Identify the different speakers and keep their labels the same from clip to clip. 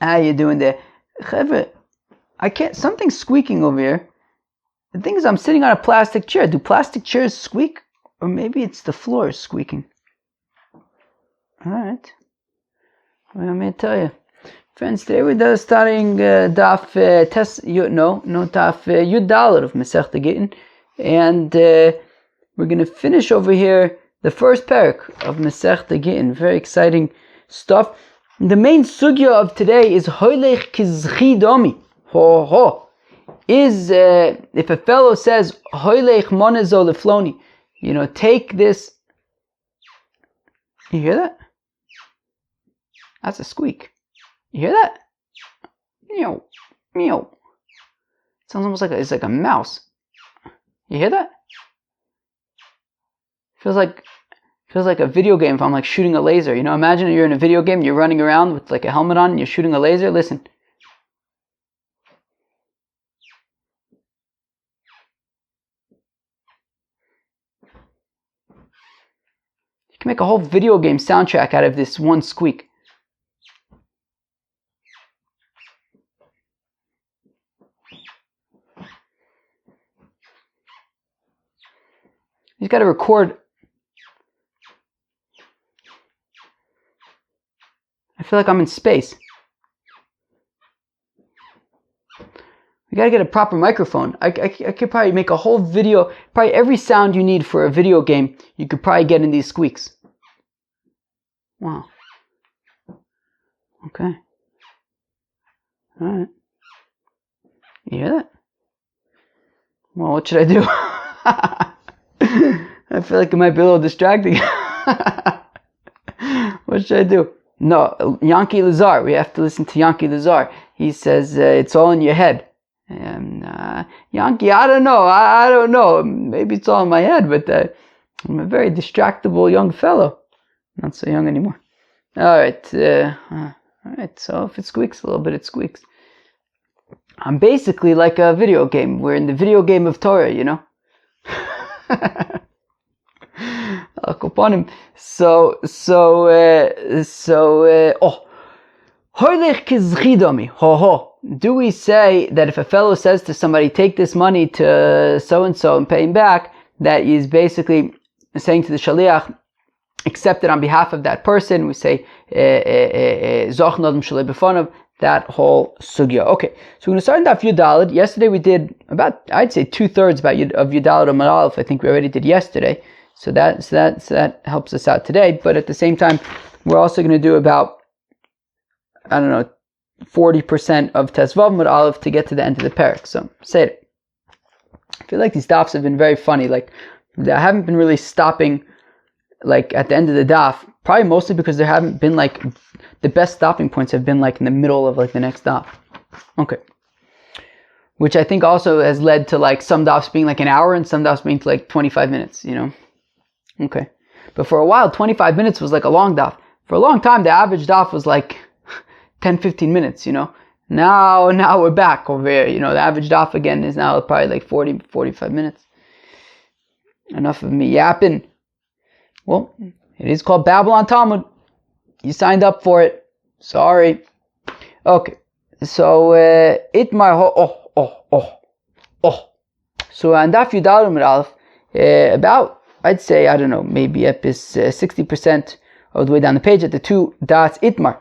Speaker 1: How you doing there? Chevre, I can't, something's squeaking over here. The thing is, I'm sitting on a plastic chair. Do plastic chairs squeak? Or maybe it's the floor squeaking. Alright. Well, I'm going to tell you. Friends, today we're starting Daf Daf Yud Dalet of Masechta Gittin. And we're going to finish over here the first parak of Masechta Gittin. Very exciting stuff. The main sugya of today is Hoylech Kizchi Domi. Ho ho. Is if a fellow says Hoylech Monezo Lefloni, take this. You hear that? That's a squeak. You hear that? Meow, meow. It sounds almost like it's like a mouse. You hear that? Feels like a video game if I'm like shooting a laser. Imagine you're in a video game, you're running around with like a helmet on and you're shooting a laser. Listen. You can make a whole video game soundtrack out of this one squeak. He's got to record. I feel like I'm in space. We gotta get a proper microphone. I could probably make a whole video. Probably every sound you need for a video game, you could probably get in these squeaks. Wow. Okay. Alright. You hear that? Well, what should I do? I feel like it might be a little distracting. What should I do? No, Yankee Lazar. We have to listen to Yankee Lazar. He says it's all in your head. Yankee, I don't know. I don't know. Maybe it's all in my head, but I'm a very distractible young fellow. Not so young anymore. All right. So if it squeaks a little bit, it squeaks. I'm basically like a video game. We're in the video game of Torah, Do we say that if a fellow says to somebody, take this money to so-and-so and pay him back, that he's basically saying to the shaliach, accept it on behalf of that person? We say, that whole sugya. Okay, so we're going to start in Daf Yud Dalet. Yesterday we did about, I'd say 2/3 of Yud Dalet Amud Aleph. I think we already did yesterday. So that helps us out today. But at the same time, we're also going to do about, 40% of Tesvav Amud Aleph to get to the end of the parak. So say it. I feel like these dafs have been very funny. Like I haven't been really stopping like at the end of the daf. Probably mostly because there haven't been like the best stopping points have been like in the middle of like the next daf. Okay. Which I think also has led to like some dafs being like an hour and some dafs being like 25 minutes, Okay. But for a while, 25 minutes was like a long daf. For a long time, the average daf was like 10, 15 minutes, Now we're back over here, the average daf again is now probably like 40, 45 minutes. Enough of me yapping. Well, it is called Babylon Talmud. You signed up for it. Sorry. Okay. So, Itmar, So, on Daf Yud Dalet Amud Aleph, about, I'd say, maybe up is 60% of the way down the page at the two dots, Itmar,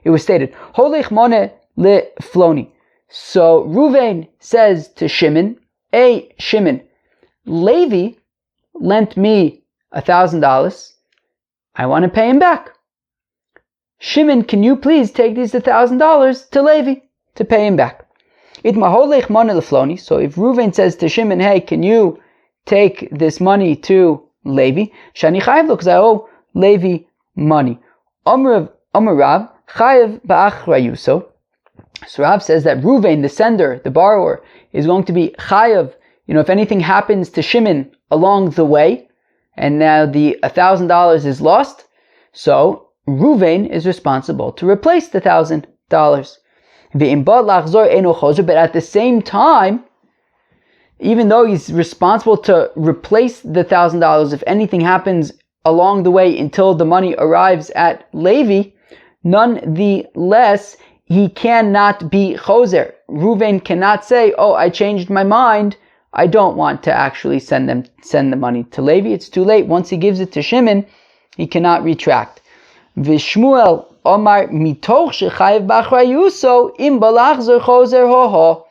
Speaker 1: it was stated, Holech Mone Le Floni. So, Ruvain says to Shimon, hey, Shimon, Levi lent me $1,000. I want to pay him back. Shimon, can you please take these $1,000 to Levi to pay him back? So if Reuven says to Shimon, hey, can you take this money to Levi? Shani chayiv lo, because I owe Levi money. Amar Rav chayiv ba'achrayuso. So Rav says that Reuven, the sender, the borrower, is going to be chayiv. If anything happens to Shimon along the way, and now the $1,000 is lost, so Reuven is responsible to replace the $1,000. But at the same time, even though he's responsible to replace the $1,000 if anything happens along the way until the money arrives at Levi, nonetheless, he cannot be choser. Reuven cannot say, oh, I changed my mind, I don't want to actually send the money to Levi. It's too late. Once he gives it to Shimon, he cannot retract. V'Shmuel Omar mitoch shechayev b'achrayuso im balachzer choser ho.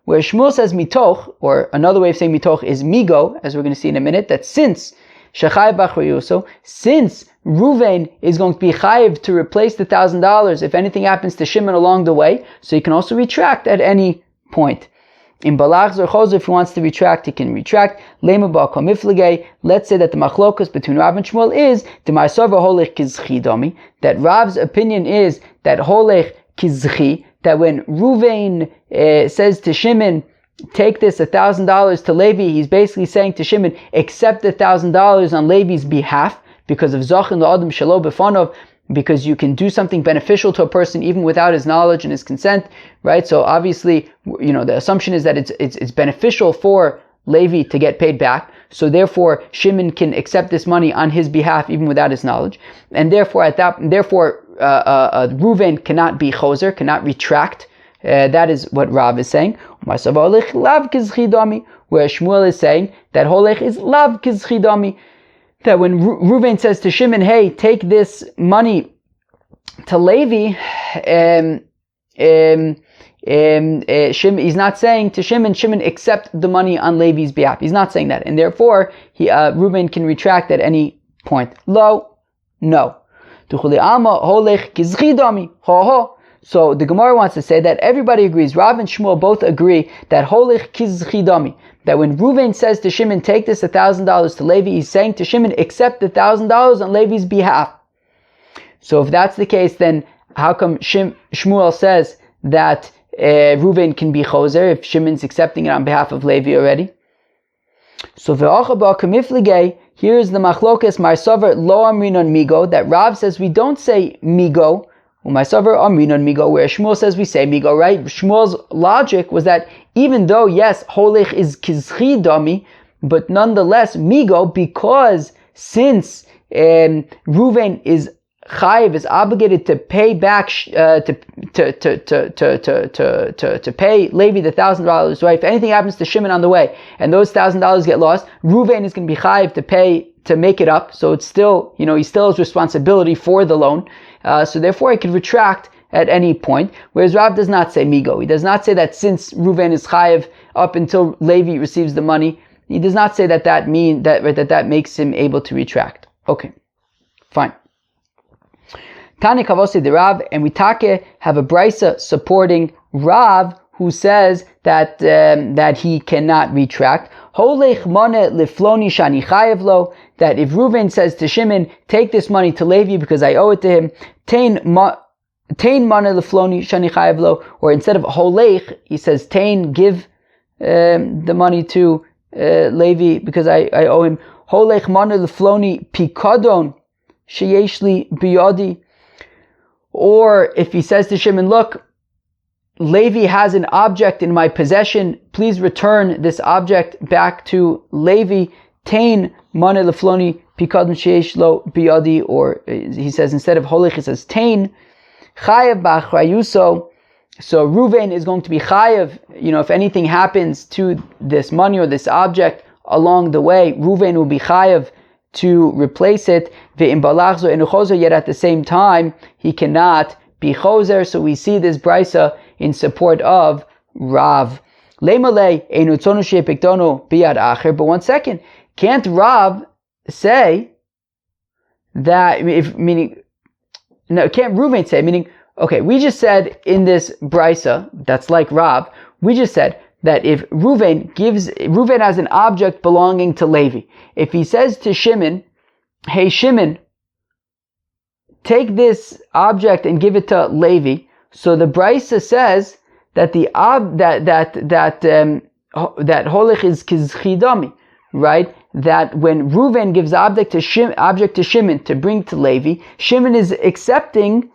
Speaker 1: Where Shmuel says mitoch, or another way of saying mitoch is migo, as we're going to see in a minute, that since shechayev b'achrayuso, since Reuven is going to be chayev to replace the $1,000 if anything happens to Shimon along the way, so he can also retract at any point. In balach or choser, if he wants to retract, he can retract. Lema ba'kol miflegei. Let's say that the machlokas between Rav and Shmuel is the ma'asava holech kizchi domi. That Rav's opinion is that holech kizchi. That when Reuven says to Shimon, take this $1,000 to Levi, he's basically saying to Shimon, accept the $1,000 on Levi's behalf because of zachin la'adam shelo befanov. Because you can do something beneficial to a person even without his knowledge and his consent, right? So obviously, the assumption is that it's beneficial for Levi to get paid back. So therefore, Shimon can accept this money on his behalf even without his knowledge, and therefore Reuven cannot be choser, cannot retract. That is what Rav is saying. Where Shmuel is saying that holech is lav kizchidami. That when Reuven says to Shimon, hey, take this money to Levi, he's not saying to Shimon, accept the money on Levi's behalf. He's not saying that. And therefore, Reuven can retract at any point. No. So the Gemara wants to say that everybody agrees, Rav and Shmuel both agree that holich kizchidami, that when Reuven says to Shimon, take this $1,000 to Levi, he's saying to Shimon, accept the $1,000 on Levi's behalf. So if that's the case, then how come Shmuel says that Reuven can be choser if Shimon's accepting it on behalf of Levi already? So here's the machlokas marsaver lo amrinon migo, that Rav says we don't say migo, where Shmuel says we say migo, right? Shmuel's logic was that even though, yes, holich is kizchi dami, but nonetheless migo, because since Reuven is chayiv, is obligated to pay back to pay Levi the $1,000, right? If anything happens to Shimon on the way and those $1,000 get lost, Reuven is going to be chayiv to make it up. So it's still, he still has responsibility for the loan. So therefore, he could retract at any point. Whereas Rav does not say migo. He does not say that since Reuven is chayiv up until Levi receives the money, he does not say that makes him able to retract. Okay, fine. Tani kavose de Rav, and we have a brisa supporting Rav who says that he cannot retract. Holech mone lifloni shani chayev lo, that if Reuven says to Shimon, take this money to Levi because I owe it to him, tain mone lifloni shani chayev lo, or instead of holech, he says tain, give the money to Levi because I owe him. Holech mone lifloni pikadon sheyeshli biyadi, or if he says to Shimon, look, Levi has an object in my possession, please return this object back to Levi. Tain mane lefloni pikadon sheish lo biyadi, or he says instead of holich, he says tain chayev b'achrayuso. So Reuven is going to be chayev, if anything happens to this money or this object along the way, Reuven will be chayev to replace it. Ve'im balachzo enuchozer, yet at the same time he cannot be choser. So we see this brisa in support of Rav. Leimale enutzonu she'pikdono biyad acher. But one second, can't Rav say that? Can't Reuven say? Meaning, okay, we just said in this brisa that's like Rav, we just said that if Reuven has an object belonging to Levi. If he says to Shimon, hey Shimon, take this object and give it to Levi, so the brisa says that that holich is kizchidami, right? That when Reuven gives object to Shimon to bring to Levi, Shimon is accepting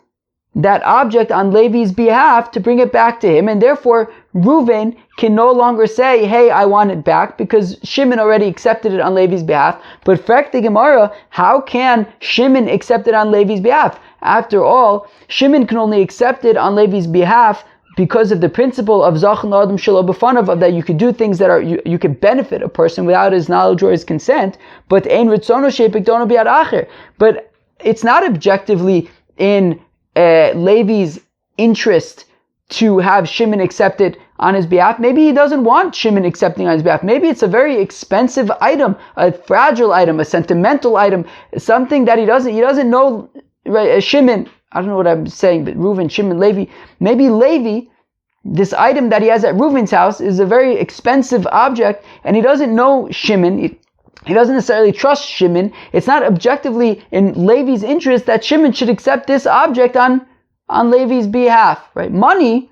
Speaker 1: that object on Levi's behalf to bring it back to him, and therefore Reuven can no longer say, hey, I want it back, because Shimon already accepted it on Levi's behalf. But fact the Gemara, how can Shimon accept it on Levi's behalf? After all, Shimon can only accept it on Levi's behalf because of the principle of Zachan Adam Shelo B'fanav, of that you could do things that are you could benefit a person without his knowledge or his consent. But Ein Ritzono Shepikdono Biad Acher. But it's not objectively in Levi's interest to have Shimon accept it on his behalf. Maybe he doesn't want Shimon accepting on his behalf. Maybe it's a very expensive item, a fragile item, a sentimental item, something that he doesn't know. Right, Shimon, I don't know what I'm saying, but Reuven, Shimon, Levi. Maybe Levi, this item that he has at Reuven's house is a very expensive object, and he doesn't know Shimon. He doesn't necessarily trust Shimon. It's not objectively in Levi's interest that Shimon should accept this object on Levi's behalf, right? Money,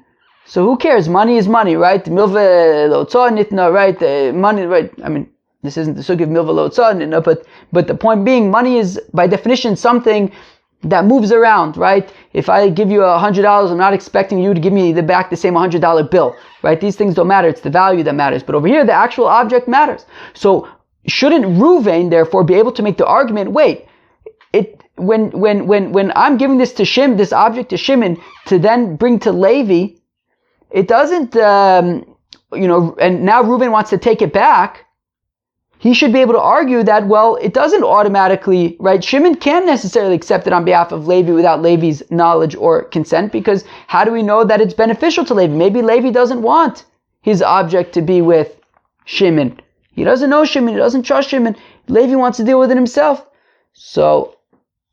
Speaker 1: so who cares? Money is money, right? Milva lo'tzah nitna, right? Money, right? I mean, this isn't the sugya of milva lo'tzah nitna, but the point being, money is by definition something that moves around, right? If I give you $100, I'm not expecting you to give me back the same $100 bill, right? These things don't matter. It's the value that matters. But over here, the actual object matters. So shouldn't Reuven therefore be able to make the argument? Wait, when I'm giving this to Shimon, this object to Shimon, to then bring to Levi, it doesn't, and now Reuven wants to take it back. He should be able to argue that, well, it doesn't automatically, right? Shimon can't necessarily accept it on behalf of Levi without Levi's knowledge or consent, because how do we know that it's beneficial to Levi? Maybe Levi doesn't want his object to be with Shimon. He doesn't know Shimon. He doesn't trust Shimon. Levi wants to deal with it himself. So,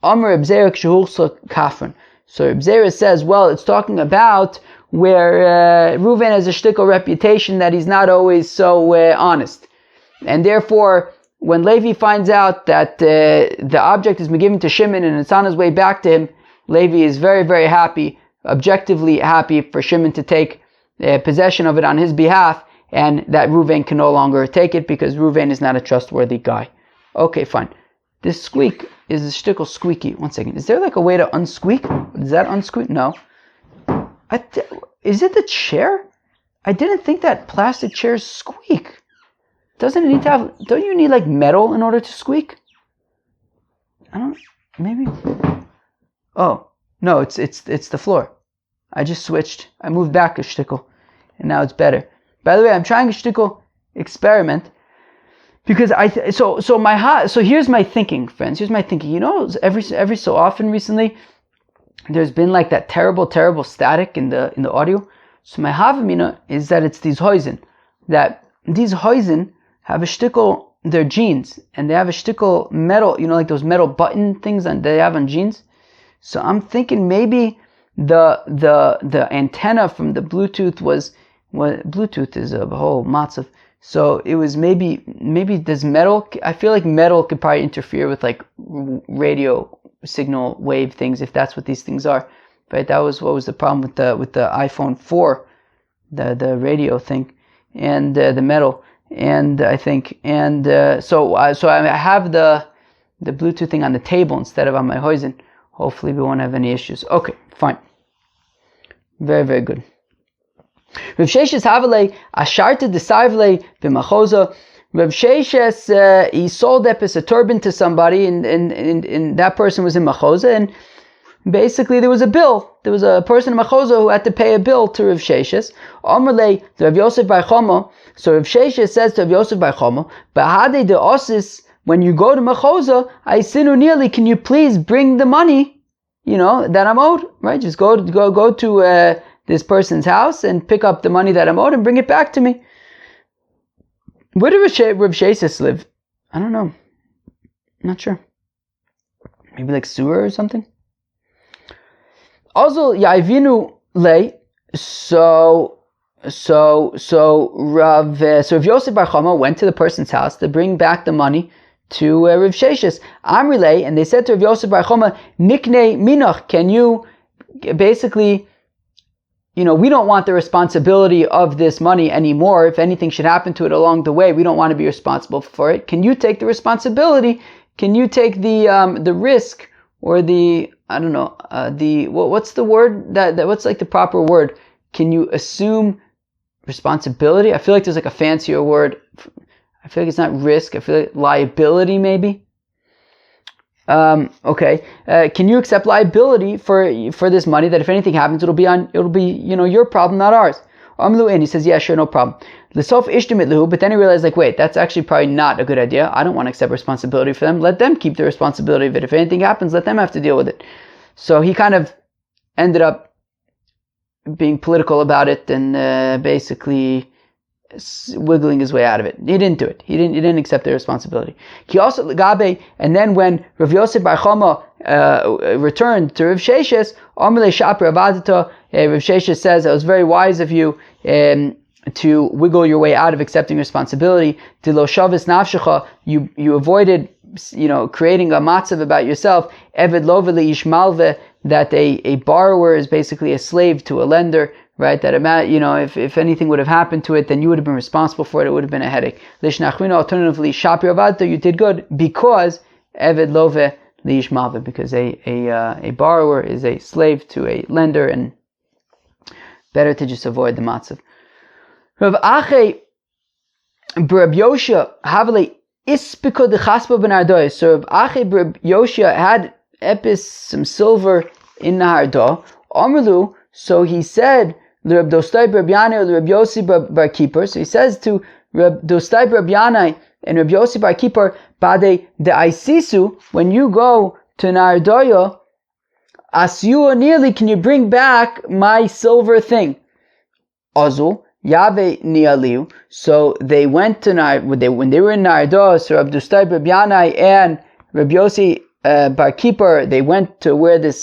Speaker 1: Amr Reb Zera Kshehulsa Kafran. So Reb Zera says, well, it's talking about where Reuven has a shtickle reputation that he's not always so honest. And therefore, when Levi finds out that the object has been given to Shimon and it's on his way back to him, Levi is very, very happy, objectively happy for Shimon to take possession of it on his behalf, and that Reuven can no longer take it because Reuven is not a trustworthy guy. Okay, fine. This squeak is a shtickle squeaky. One second. Is there like a way to unsqueak? Does that unsqueak? No. Is it the chair? I didn't think that plastic chairs squeak. Doesn't it need to have, don't you need like metal in order to squeak? Maybe. Oh, no, it's the floor. I just switched. I moved back a shtickle, and now it's better. By the way, I'm trying a shtickle experiment because so here's my thinking, friends. Here's my thinking. You know, every so often recently, there's been like that terrible static in the audio. So my havamina is that it's these hoisin, that these hoisin have a shtickle, they're jeans, and they have a shtickle metal, like those metal button things that they have on jeans. So I'm thinking maybe the antenna from the Bluetooth was Bluetooth is a whole matzav. So it was maybe this metal. I feel like metal could probably interfere with like radio signal wave things, if that's what these things are. Right? That was what was the problem with the iPhone 4, the radio thing, and the metal. And I think, so I have the Bluetooth thing on the table instead of on my hoisin. Hopefully we won't have any issues. Okay, fine. Very, very good. Rav Sheshes Havale Asharta Desarvle B'Machoza. Rav Sheshes he sold a turban to somebody, and that person was in Machoza, and basically there was a bill. There was a person in Machoza who had to pay a bill to Rav Sheshes. Omerle to Rav Yosef Bar Chomo. So Rav Sheshes says to Rav Yosef Bar Chomo, Bahade de Osis, when you go to Machoza, I sinu nearly, can you please bring the money, that I'm owed, right? Just go to this person's house and pick up the money that I'm owed and bring it back to me. Where did Rav Sheshes live? I don't know. I'm not sure. Maybe like sewer or something? Also, Ya'ivinu lay. So Rav Yosef Bar Chama went to the person's house to bring back the money to Rav Sheshes. Amrilay, and they said to Rav Yosef Bar Chama, Nikne Minach, can you basically, we don't want the responsibility of this money anymore. If anything should happen to it along the way, we don't want to be responsible for it. Can you take the responsibility? Can you take the risk, or the, I don't know, what's the word what's like the proper word? Can you assume responsibility? I feel like there's like a fancier word. I feel like it's not risk. I feel like liability maybe. Okay. Can you accept liability for this money? That if anything happens, it'll be your problem, not ours. And he says, yeah, sure, no problem. But then he realized, like, wait, that's actually probably not a good idea. I don't want to accept responsibility for them. Let them keep the responsibility of it. If anything happens, let them have to deal with it. So he kind of ended up being political about it and basically wiggling his way out of it. He didn't do it. He didn't accept the responsibility. He also Gabe, and then when Rav Yosef Bar Chama returned to Rav Sheshes, Rav Sheshes says, it was very wise of you to wiggle your way out of accepting responsibility. You avoided, creating a matzav about yourself. Eved loveli ishmalve, that a borrower is basically a slave to a lender, right? That if anything would have happened to it, then you would have been responsible for it. It would have been a headache. Alternatively, shapi avadto, you did good because eved love liishmalve, because a borrower is a slave to a lender, and better to just avoid the matzav. Rav Ache B'Rab Yoshia Havale Ispiko de Chaspa ben Ardoy. So Rav Ache B'Rab Yoshia had some silver in Nahardo. Amrlu, so he said Rab Dostai B'Rab Yanai or Rab Yosi Bar Kippur. So he says to Rab Dostai B'Rab Yanai and Rab Yosi Bar Kippur, Bade de Aisisu, when you go to Nahardoyo, Asyu nearly, can you bring back my silver thing? Azul. Yave nialiu. So they went to when they were in Nardo. So Rab Dostai B'Rab Yanai and Rab Yosi Bar Kippur, they went to where this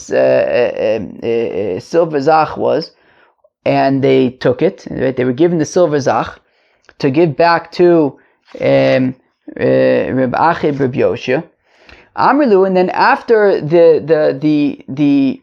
Speaker 1: silver zach was, and they took it. Right? They were given the silver zach to give back to Rab Ache B'Rab Yoshia. Amrilu, and then after the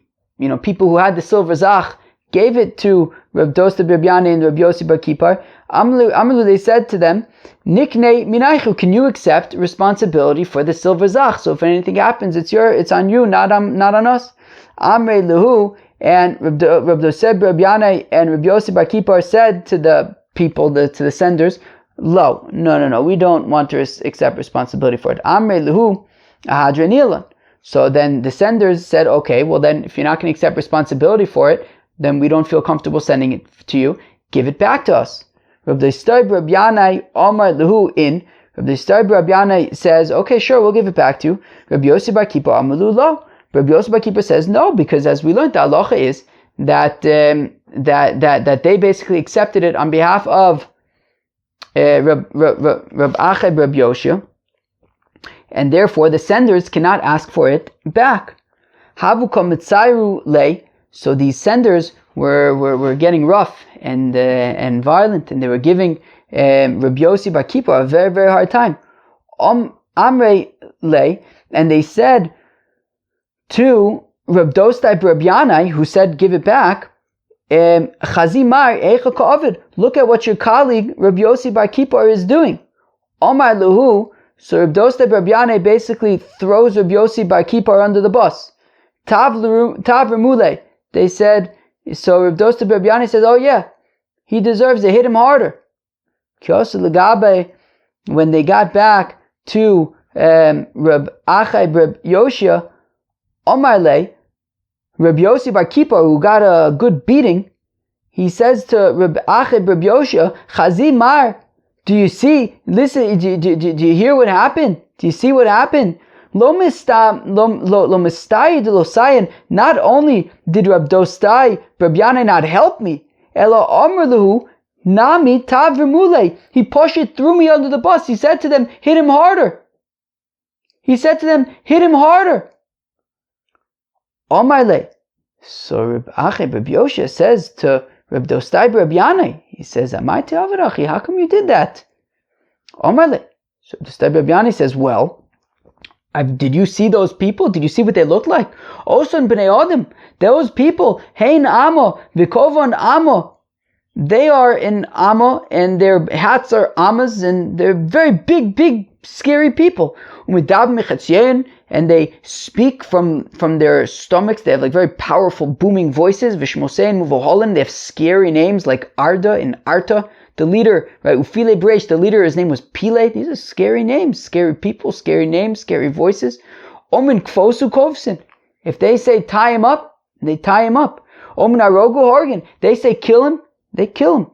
Speaker 1: people who had the silver zach gave it to Rab Dostai B'Rab Yanai and Rab Yosi Bar Kippur, Amrlu, they said to them, Nikne minaychu, can you accept responsibility for the silver zach? So if anything happens, it's on you, not on us. Amre lehu, and Rab Dostai B'Rab Yanai and Rab Yosi Bar Kippur said to the people, to the senders, no, we don't want to accept responsibility for it. Amre lehu ahadrenilan. So then the senders said, okay, well then if you're not going to accept responsibility for it, then we don't feel comfortable sending it to you. Give it back to us. Rab Dostai B'Rab Yanai Omar Lehu in. Rab Dostai B'Rab Yanai says, okay, sure, we'll give it back to you. Rab Yosi Bar Kippur Amalu Lo. Rab Yosi Bar Kippur says no, because as we learned, the halacha is that they basically accepted it on behalf of Rab Ache B'Rab Yoshia, and therefore the senders cannot ask for it back. Havu Komitzairu Le. So these senders were getting rough and violent, and they were giving Rab Yosi Bar Kippur a very, very hard time. Amrei lei, and they said to Rab Dostai B'Rab Yanai, who said give it back, Chazimar Eicha Ka'avid, look at what your colleague Rab Yosi Bar Kippur is doing. Omar Lehu, so Rab Dostai B'Rab Yanai basically throws Rab Yosi Bar Kippur under the bus. Tav Remule. They said, so Rab Dostai B'Rab Yanai says, oh yeah, he deserves it, hit him harder. When they got back to Rab Ache B'Rab Yoshia, Omar Le, Rab Yosi Bar Kippur, who got a good beating, he says to Rab Ache B'Rab Yoshia, Chazi Mar, do you see, listen, do you hear what happened? Do you see what happened? Not only did Rab Dostai B'Rab Yanai not help me, Nami Tav Remule, he pushed it through me under the bus. He said to them, hit him harder. Omarle. So Rab Ache B'Rab Yoshia says to Rab Dostai B'Rab Yanai, he says, Amai Te'avarachi, how come you did that? Omarle. So Dostai B'Rab Yanai says, well, did you see those people? Did you see what they looked like? Oson b'nei Adam, those people, Hein Amo, V'kovon Amo, they are in Amo, and their hats are Amas, and they're very big, scary people. And they speak from their stomachs. They have like very powerful, booming voices. V'shmosein muvoholen, they have scary names like Arda and Arta. The leader, right, Ufile Breish, the leader, his name was Pile. These are scary names, scary people, scary names, scary voices. Omen kfosu kovsin. If they say tie him up, they tie him up. Omen arogu horgan. They say kill him, they kill him.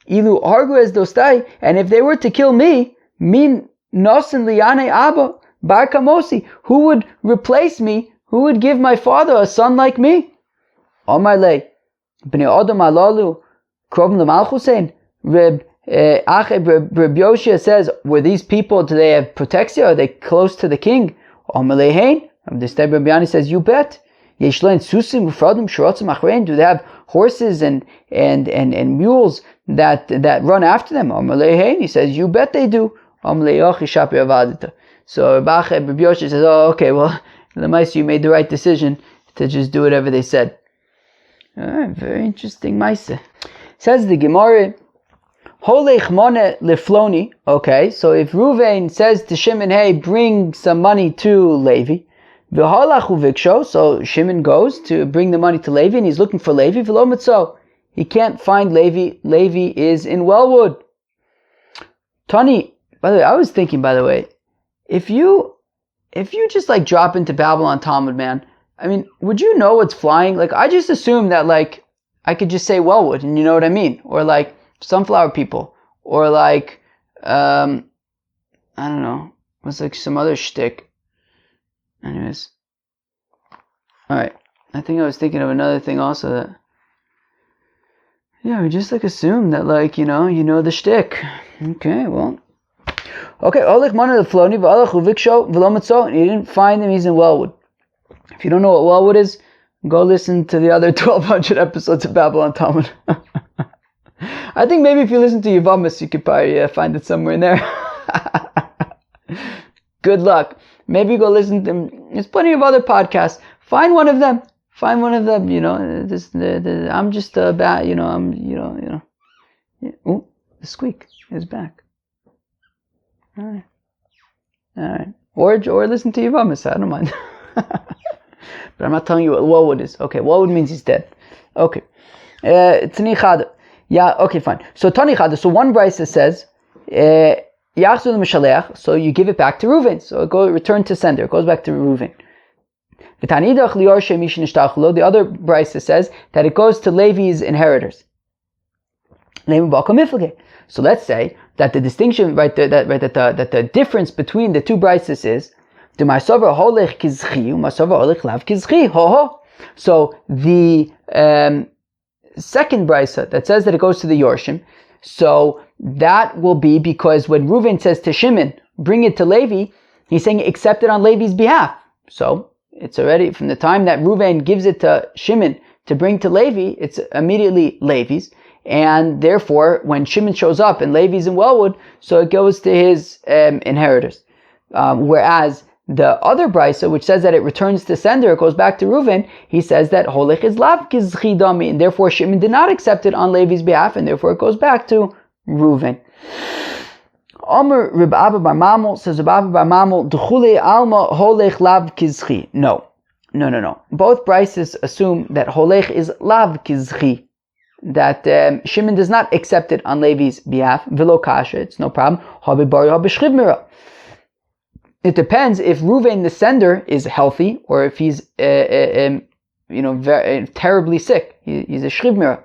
Speaker 1: Ilu hargu es dostai. And if they were to kill me, min nosen liane abba bar kamosi. Who would replace me? Who would give my father a son like me? Omar le. Bnei Adam alalu krovim l'malchusein. Reb Yoshia says, were these people, do they have protection? Are they close to the king? Omar le hein. The Steb Rabbi Yani says, you bet. Yeshlein susim ufradim shrotzim achrein. Do they have horses and mules that run after them? Omar le hein. He says, you bet they do. Omar le yochi shapi avadita. So Rabbi Yoshia says, oh, okay, well, the mice, you made the right decision to just do whatever they said. Alright, very interesting mice. Says the Gemara, Holech mone lefloni. Okay, so if Ruvain says to Shimon, hey, bring some money to Levi, v'halachu viksho, so Shimon goes to bring the money to Levi, and he's looking for Levi, v'lo mitzo. He can't find Levi. Levi is in Wellwood. Tani, by the way, I was thinking, if you just like drop into Babylon Talmud, man, I mean, would you know what's flying? Like, I just assume that like, I could just say Wellwood, and you know what I mean? Or like, sunflower people. Or like, I don't know. What's like some other shtick? Anyways. Alright. I think I was thinking of another thing also that, yeah, we just like assume that like, you know the shtick. Okay, well. Okay, Olich Mana the Floni, V'alach Uviksho, V'lomatzo, and he didn't find him, he's in Wellwood. If you don't know what Wellwood is, go listen to the other 1,200 episodes of Babylon Talmud. I think maybe if you listen to Yavamas, you could probably find it somewhere in there. Good luck. Maybe go listen to them. There's plenty of other podcasts. Find one of them. I'm just bad, Ooh, the squeak is back. Alright. Or listen to Yavamas, I don't mind. But I'm not telling you what Wellwood is. Okay, Wellwood means he's dead. Okay. Tani Chada. Yeah, okay, fine. So Tani Chada, so one brisa says, Yachzul Mishaleach, so you give it back to Reuven. So it return to sender. It goes back to Reuven. The other brisa says that it goes to Levi's inheritors. So let's say that the distinction that the difference between the two brises is so the second brisa that says that it goes to the Yorshim, so that will be because when Reuven says to Shimon, bring it to Levi, he's saying accept it on Levi's behalf. So it's already from the time that Reuven gives it to Shimon to bring to Levi, it's immediately Levi's. And therefore, when Shimon shows up and Levi's in Wellwood, so it goes to his inheritors. Whereas the other brisa, which says that it returns to sender, it goes back to Reuven, he says that Holech is lav kizchi dami, and therefore Shimon did not accept it on Levi's behalf, and therefore it goes back to Reuven. Omer Reb Abba bar Mamel, says Reb Abba bar Mamel, D'chule alma Holech lav kizchi. No. Both brises assume that Holech is lav kizchi, that Shimon does not accept it on Levi's behalf. Velo kasha, it's no problem. Habi bari habi shchiv mira. It depends if Reuven, the sender, is healthy or if he's, very terribly sick. He's a shchiv mira.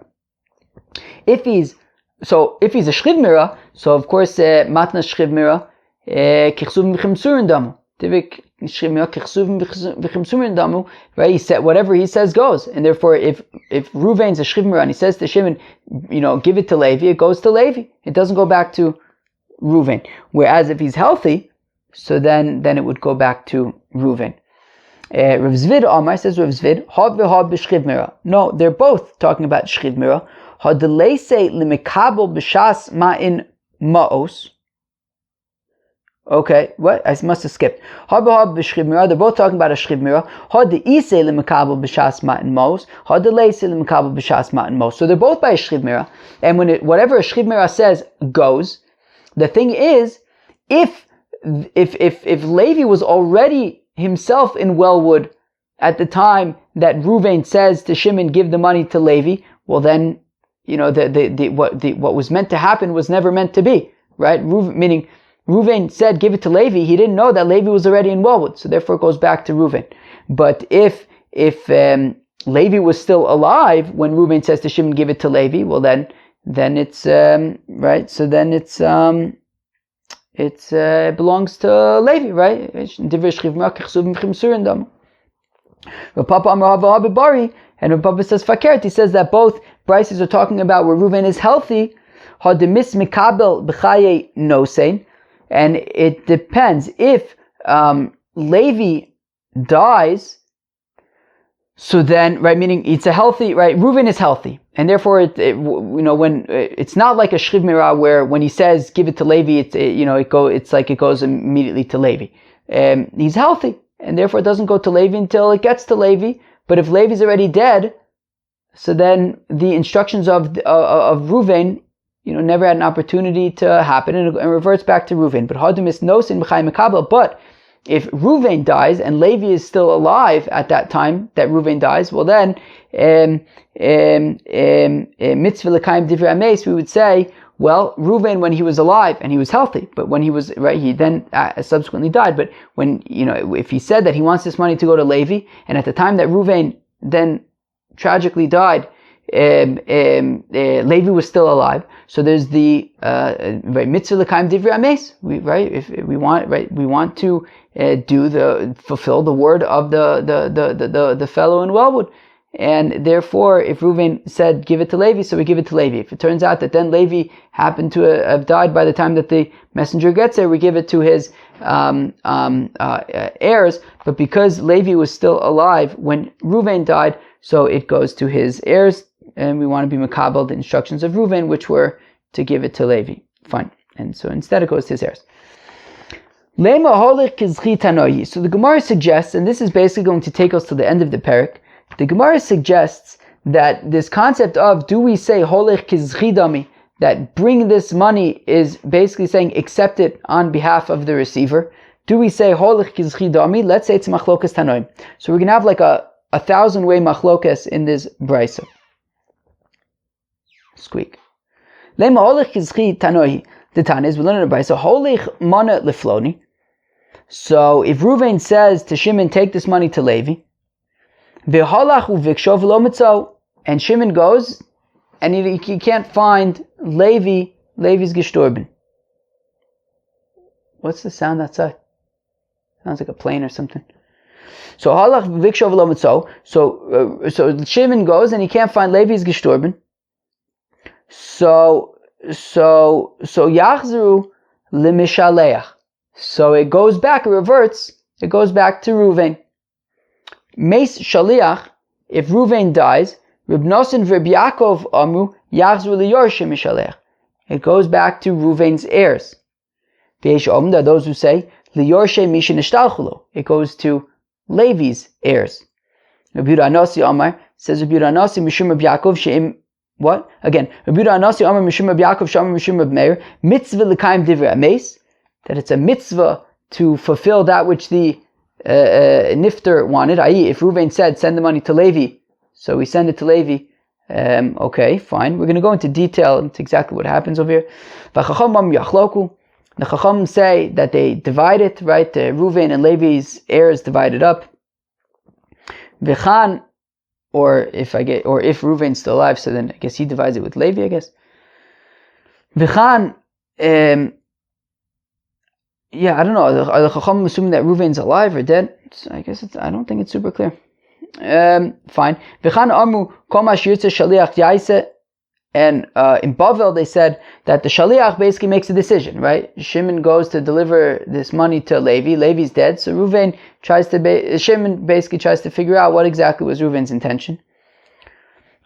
Speaker 1: If he's a shchiv mira, so of course matna shchiv mira kichsuv v'chimsurin damu. Tivik shchiv mira kichsuv v'chimsurin damu. Right? He said whatever he says goes, and therefore if Reuven's a shchiv mira and he says to Shimon, give it to Levi, it goes to Levi. It doesn't go back to Reuven. Whereas if he's healthy, so then it would go back to Reuven. Rav Zvid Amar, says Rav Zvid, Had v'had b'shchiv mira. No, they're both talking about shchiv mira. Had leise limekabel b'shas ma'in ma'os. Okay, what? I must have skipped. Had v'had b'shchiv mira. They're both talking about a shchiv mira. Had leise limekabel b'shas ma'in ma'os. Had leise limekabel b'shas ma'in ma'os. So they're both by a shchiv mira. And whatever a shchiv mira says goes. The thing is, if Levi was already himself in Wellwood at the time that Reuven says to Shimon, give the money to Levi, well then, what was meant to happen was never meant to be, right? Meaning Reuven said, give it to Levi, he didn't know that Levi was already in Wellwood, so therefore it goes back to Reuven. But if Levi was still alive when Reuven says to Shimon, give it to Levi, well then it's right. So then it belongs to Levi, right? And when Papa says fakert, he says that both Brises are talking about where Reuven is healthy. And it depends. If Levi dies, so then, right, meaning it's a healthy, right, Reuven is healthy, and therefore when it's not like a shchiv mirah where when he says give it to Levi, it's like it goes immediately to Levi. He's healthy, and therefore it doesn't go to Levi until it gets to Levi. But if Levi's already dead, so then the instructions of Reuven, never had an opportunity to happen, and reverts back to Reuven. But Hadumis nosin b'chai mekabel. But if Reuven dies and Levi is still alive at that time that Reuven dies, well then mitzvah l'kaim divrei ames, we would say, well, Reuven, when he was alive and he was healthy, but when he was right, he then subsequently died. But when if he said that he wants this money to go to Levi, and at the time that Reuven then tragically died, Levi was still alive. So there's the mitzvah l'kaim divrei ames. If we want to fulfill the word of the fellow in Wellwood. And therefore, if Reuven said, give it to Levi, so we give it to Levi. If it turns out that then Levi happened to have died by the time that the messenger gets there, we give it to his heirs. But because Levi was still alive when Reuven died, so it goes to his heirs, and we want to be makabel the instructions of Reuven, which were to give it to Levi. Fine. And so instead it goes to his heirs. So the Gemara suggests, and this is basically going to take us to the end of the parak, the Gemara suggests that this concept of, do we say holech kizchidami, that bring this money is basically saying accept it on behalf of the receiver. Do we say holech kizchidami? Let's say it's machlokas tanoim. So we're going to have like a 1,000-way machlokas in this brisa. Squeak. Lema holech kizchi tanoi. The Tana is we learn in the brisa holech mana lefloni. So if Reuven says to Shimon, take this money to Levi, and Shimon goes, and he can't find Levi's gestorben. What's the sound outside? Sounds like a plane or something. So halach v'vikshov lo mitzo. So Shimon goes and he can't find Levi's gestorben. So yachzru limishaleach. So it goes back, it reverts. It goes back to Reuven. Meis shaliach, if Reuven dies, Reb Noson v'Reb Yaakov amru yachzru liyorshe mishaleach. It goes back to Reuven's heirs. V'yesh om, there are those who say liyorshe mishin ishtalchulo. It goes to Levi's heirs. Reb Yehuda Anasi Amar says Reb Yehuda Anasi mishum Reb Yaakov she'im. What? Again, Reb Yehuda Anasi Amar mishum Reb Yaakov she'amar mishum Reb Meir mitzvah l'kaim divrei ames, that it's a mitzvah to fulfill that which the Nifter wanted, i.e. if Reuven said send the money to Levi, so we send it to Levi. Okay, fine. We're going to go into detail into exactly what happens over here. The Chacham say that they divide it, right? Reuven and Levi's heirs divide it up. V'chan, or if Reuven's still alive, so then I guess he divides it with Levi, I guess. V'chan, yeah, I don't know. Are the Chacham assuming that Reuven's alive or dead? I guess I don't think it's super clear. Fine. V'chan amu kol ma sheyirtzeh shaliach yaiseh. And in Bavel they said that the shaliach basically makes a decision, right? Shimon goes to deliver this money to Levi. Levi's dead, so Shimon basically tries to figure out what exactly was Reuven's intention.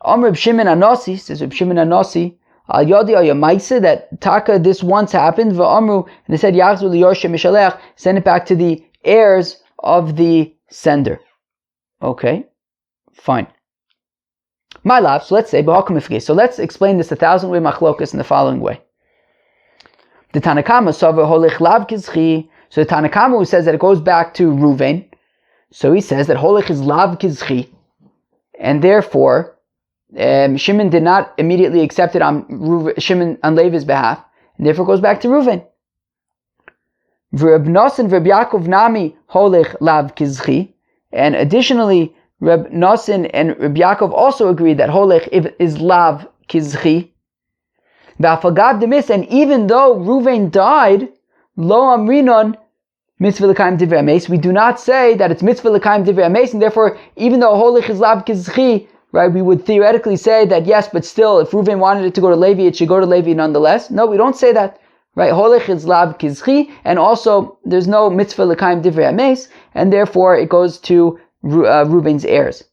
Speaker 1: Reb Shimon Anasi, says Reb Shimon Anasi, Al Yodi Al Yamaisa, that Taka, this once happened, V'amru, and they said, Yachzu Liyorshe Mishalech, send it back to the heirs of the sender. Okay, fine. My love, so let's say, so let's explain this 1,000-way machlokas in the following way. The Tanakama, Holich Lav Kizchi, so the Tanakama who says that it goes back to Reuven, so he says that Holich is Lav Kizchi, and therefore, Shimon did not immediately accept it on Levi's behalf, and therefore goes back to Reuven. V'Reb Nosson v'Reb Yaakov nami holech lav kizchi. And additionally, Reb Nosson and Reb Yaakov also agree that holech is lav kizchi. V'afagav demis, and even though Ruvain died, lo amrinon mitzvah l'kaim divrei ames, we do not say that it's mitzvah l'kaim divrei ames, and therefore, even though holech is lav kizchi, right, we would theoretically say that yes, but still, if Ruvain wanted it to go to Levi, it should go to Levi nonetheless. No, we don't say that. Right, holech is lav kizchi, and also there's no mitzvah l'kaim divrei ames, and therefore it goes to Reuven's heirs.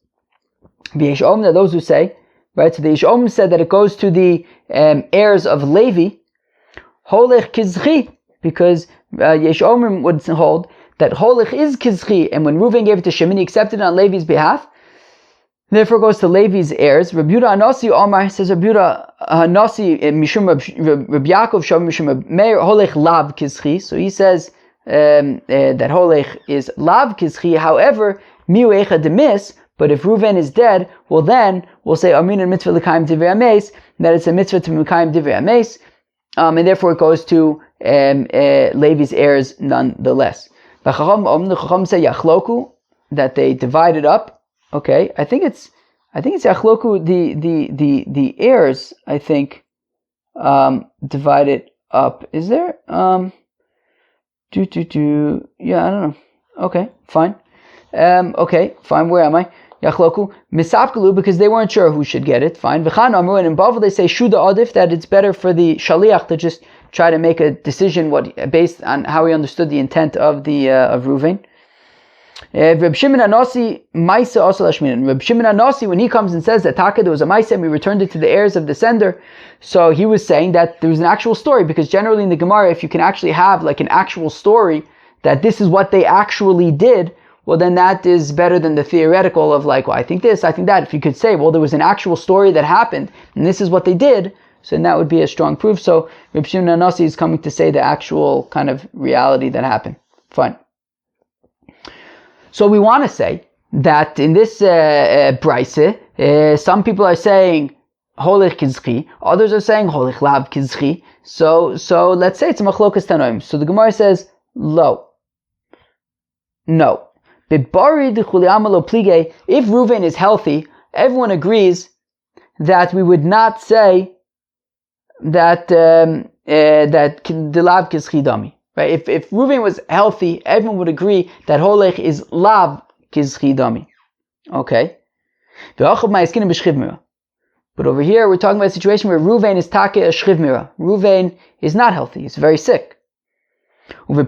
Speaker 1: V'yesh omrim, those who say, right, so the Yesh Omrim said that it goes to the heirs of Levi, holech kizchi, because Yesh Omrim would hold that holech is kizchi, and when Reuven gave it to Shimon, he accepted it on Levi's behalf. Therefore, it goes to Levi's heirs. Rabbi Yehuda Anasi Omar says, Rabbi Yehuda Anasi Mishum Rabbi Yaakov Shem Mishum Rabbi Meir holech lav kizchi. So he says that holech is lav kizchi. However, miu echa demis. But if Reuven is dead, well then we'll say Amin and mitzvah l'kaim divrei ames, that it's a mitzvah to l'kaim divrei ames, and therefore it goes to Levi's heirs nonetheless. The Chacham say yachloku, that they divided up. Okay, I think it's yachloku, the heirs, I think, divided up. Is there? Yeah, I don't know. Okay, fine. Where am I? Yachloku misapkalu, because they weren't sure who should get it. Fine. V'chan amru, and in Bavel they say shuda adif, that it's better for the shaliach to just try to make a decision based on how he understood the intent of Reuven. Reb Shimon Anasi Maisa also Lashminan. Reb Shimon Anasi, when he comes and says that Taka there was a Maisa and we returned it to the heirs of the sender, so he was saying that there was an actual story, because generally in the Gemara, if you can actually have like an actual story that this is what they actually did, well then that is better than the theoretical of like, well, I think this, I think that. If you could say, well, there was an actual story that happened and this is what they did, so then that would be a strong proof. So Reb Shimon Anasi is coming to say the actual kind of reality that happened. Fine. So we want to say that in this brayse, some people are saying holech kizchi, others are saying holech lav kizchi. So let's say it's a machlokas tanoim. So the Gemara says no. If Reuven is healthy, everyone agrees that we would not say that the lav kizchi dami. Right? If Reuven was healthy, everyone would agree that holech is lav kizchi dami. Okay? But over here, we're talking about a situation where Reuven is take a shchiv mira. Reuven is not healthy. He's very sick. And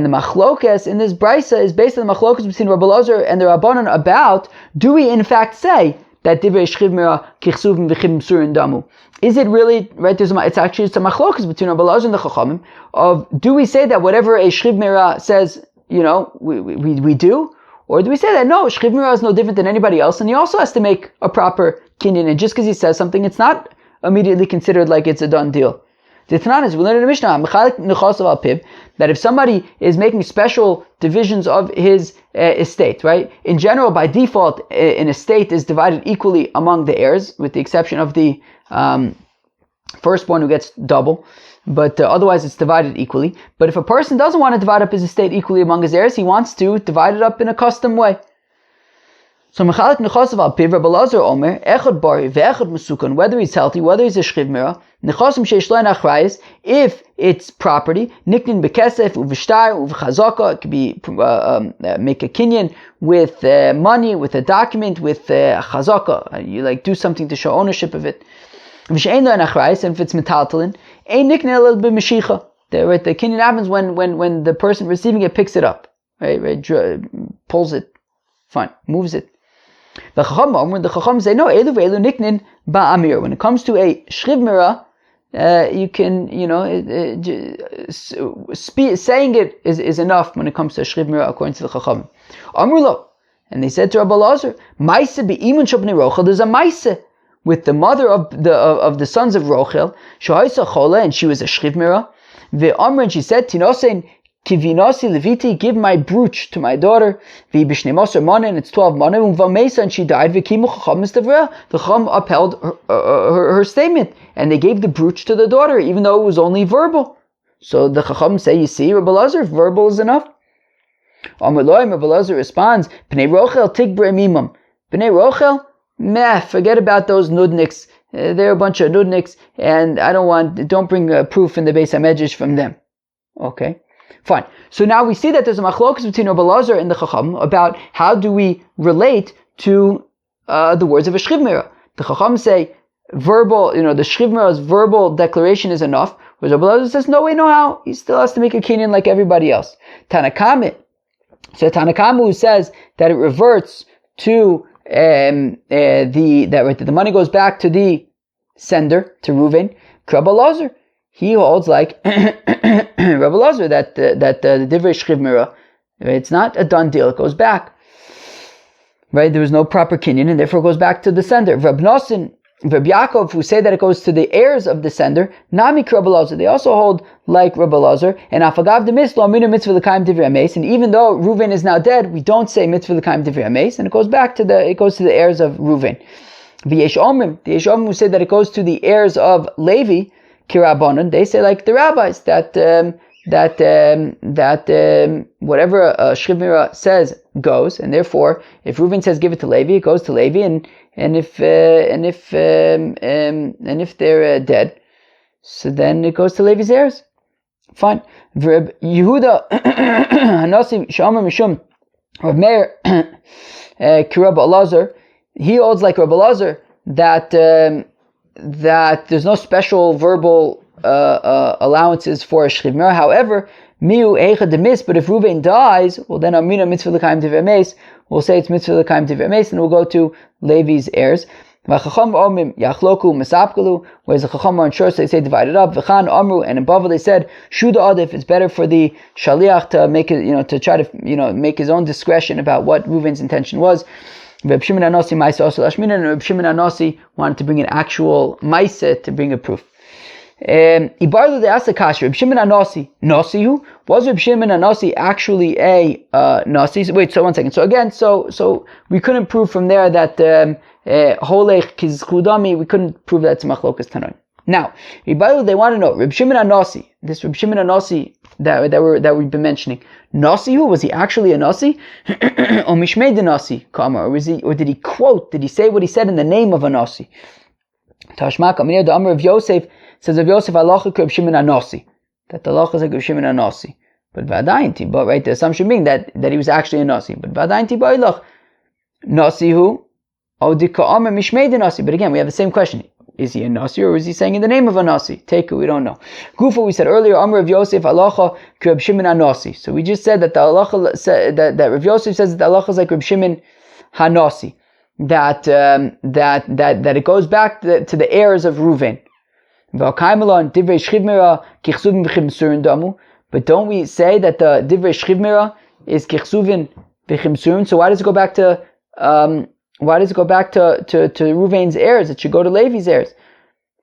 Speaker 1: the machlokas in this brisa is based on the machlokas between Rabbi Elazar and the Rabbanon about, do we in fact say that divrei shchiv mira kichsuvim v'chim surin damu? Is it really, right, it's a machlokas between Rabbi Elazar and the Chachamim of, do we say that whatever a shchiv mira says, we do? Or do we say that no, shchiv mira is no different than anybody else, and he also has to make a proper kinyan, and just because he says something, it's not immediately considered like it's a done deal. The Tanan is, we learn in the Mishnah, that if somebody is making special divisions of his estate, right? In general, by default, an estate is divided equally among the heirs, with the exception of the firstborn who gets double. But otherwise it's divided equally. But if a person doesn't want to divide up his estate equally among his heirs, he wants to divide it up in a custom way. So Mechalik Nechosav al Piv, Rabbi Elazar Omer, Echad Bari, Ve'echad Mesukan, whether he's healthy, whether he's a Shchiv Mira, Nechosim Sheishlein Achrayis, if it's property, Niknin Bekesef, Uvishtar, Uvchazaka, it could be, make a kinyan with money, with a document, with Chazaka, you like do something to show ownership of it. V'she'ein Lein Achrayis, and if it's Metaltalin, Ein Niknin a little bit Meshicha. The kinyan happens when the person receiving it picks it up, right, pulls it, fine, moves it. The Chacham say, no, Elu ve'elu niknin ba'amir. When it comes to a shchiv mira, you can, saying it is enough when it comes to a shchiv mira, according to the Chacham. Amrulo. And they said to Rabbi Elazar, Maise be'imun shobnei Rochel, there's a Maise with the mother of the sons of Rochel, Shohaisa chola, and she was a shchiv mira. Ve'amr, and she said, Tinosein, Kivinasi Leviti, give my brooch to my daughter. V'bishneimosar mana, and it's 12 mana. Uvamesa, and she died. V'kimu chacham mistavra. The chacham upheld her statement, and they gave the brooch to the daughter, even though it was only verbal. So the Chacham say, you see, Rabbi Elazar, verbal is enough. Amar Loim, Rabbi Elazar responds, B'nei Rochel tikbre mimam. B'nei Rochel, meh, forget about those nudniks. They're a bunch of nudniks, and don't bring proof in the Beis HaMedrash from them. Okay, fine. So now we see that there's a machlokas between Rabbi Elazar and the Chacham about how do we relate to the words of a Shriv Mirah. The Chacham say verbal, the Shriv Mirah's verbal declaration is enough, whereas Rabbi Elazar says, no way, no how. He still has to make a kinyan like everybody else. Tanakama, so Tanakama who says that it reverts to that the money goes back to the sender, to Reuven. Rabbi Elazar, he holds like Rabbi Elazar that the Divrei Shriv Mirah, it's not a done deal, it goes back. Right? There was no proper kinyan, and therefore it goes back to the sender. Reb Nosson, Reb Yaakov, who say that it goes to the heirs of the sender, Nami Rabbi Elazar, they also hold like Rabbi Elazar, and Afagav de Mislo Aminu Mitzvah L'Kaim Divrei Ames, and even though Reuven is now dead, we don't say Mitzvah L'Kaim Divrei Ames, and it goes to the heirs of Reuven. The Yesh Omrim who say that it goes to the heirs of Levi, Kirabanan, they say like the rabbis that whatever Shriv Mirah says goes, and therefore if Reuven says give it to Levi, it goes to Levi, and if they're dead, so then it goes to Levi's heirs. Fine. Yehuda Hanasi Shomer Mishum Rav Meir Rabbi Elazar, he holds like Rabbi Elazar that there's no special verbal allowances for a Shriv Mirah. However, Miu Eicha Demis, but if Reuven dies, well then Amina Mitzvah L'Kaim Divrei Ames, we'll say it's Mitzvah L'Kaim Divrei Ames, and we'll go to Levi's heirs. V'chacham omim yachloku mesapkalu, whereas the Chacham are unsure, so they say divide it up. V'chan amru, and in Bavel they said shuda adif, it's better for the shaliach to make it, to try to make his own discretion about what Reuven's intention was. Reb Shimon Anasi Maisa also Lashmina, and Reb Shimon Anasi wanted to bring an actual Maisa to bring a proof. Ibarlu de Asakash, Reb Shimon Anasi, Nasihu? Was Reb Shimon Anasi actually a Nasi? Wait, so one second. So again, so we couldn't prove from there that Holech Kizchudami, we couldn't prove that it's Machlokas Tanoim. Now, Ibarlu, they want to know, Reb Shimon Anasi, this Reb Shimon Anasi that we've been mentioning, Nasihu, was he actually a Nasi? Or Mishmei de Nasi, or did he quote, did he say what he said in the name of a Nasi? Tashmak, Amir, the Amr of Yosef, says of Yosef, Halacha Reb Shimon Anasi, that the Halacha is like Reb Shimon Anasi. But Vadainti, but right, the assumption being that he was actually a Nasi. But Vadainti Ba'ilach, Nasihu, Odika Amr Mishmei de Nasi. But again, we have the same question. Is he a Nasi, or is he saying in the name of a Nasi? Take it, we don't know. Gufa, we said earlier, Amr of Yosef, Halacha Reb Shimon Anasi. So we just said that the Halacha, that Reb Yosef says that the Halacha is like Reb Shimon Hanasi. That it goes back to the heirs of Reuven. But don't we say that the Divrei Shriv Mirah is Kichsuvin B'chimsurin? So why does it go back to Reuven's heirs? It should go to Levi's heirs.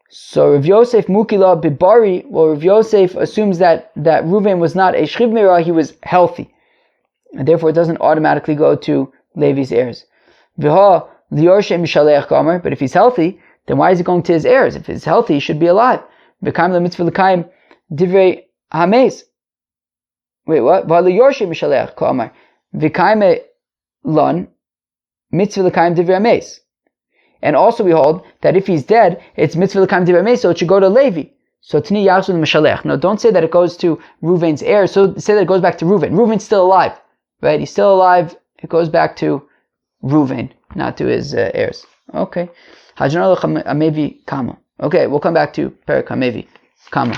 Speaker 1: So Rav Yosef Mukila Bibari, well, Rav Yosef assumes that Reuven was not a Shriv Mirah, he was healthy, and therefore it doesn't automatically go to Levi's heirs. But if he's healthy, then why is it going to his heirs? If he's healthy, he should be alive. Wait, what? And also we hold that if he's dead, it's mitzvah l'kaim divrei ames, so it should go to Levi. So tni yachzul mishalech. No, don't say that it goes to Reuven's heirs. So say that it goes back to Reuven. Reuven's still alive, right? He's still alive. It goes back to Reuven, not to his heirs. Okay. Hamevi Kama. Okay, we'll come back to Perek Hamevi Kama.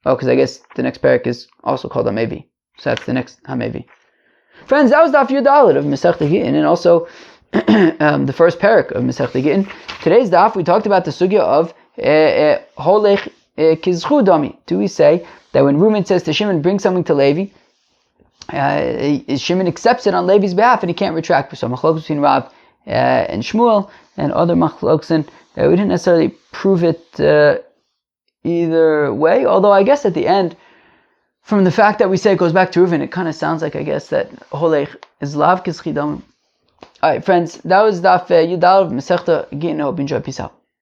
Speaker 1: Oh, because I guess the next Perek is also called Hamevi. So that's the next Hamevi. Friends, that was Daf Yudalit of Masechta Gittin, and also the first Perek of Masechta Gittin. Today's Daf, we talked about the sugya of Holech Kizchu Dami. Do we say that when Reuven says to Shimon, bring something to Levi, Shimon accepts it on Levi's behalf and he can't retract? So machlokes between Rav and Shmuel and other machlokes, we didn't necessarily prove it either way, although I guess at the end, from the fact that we say it goes back to Reuven, it kind of sounds like, I guess, that Holech is lav kizchidam. Alright friends, that was Daf Yudal of Masechta Gittin. Hope you enjoy. Peace out.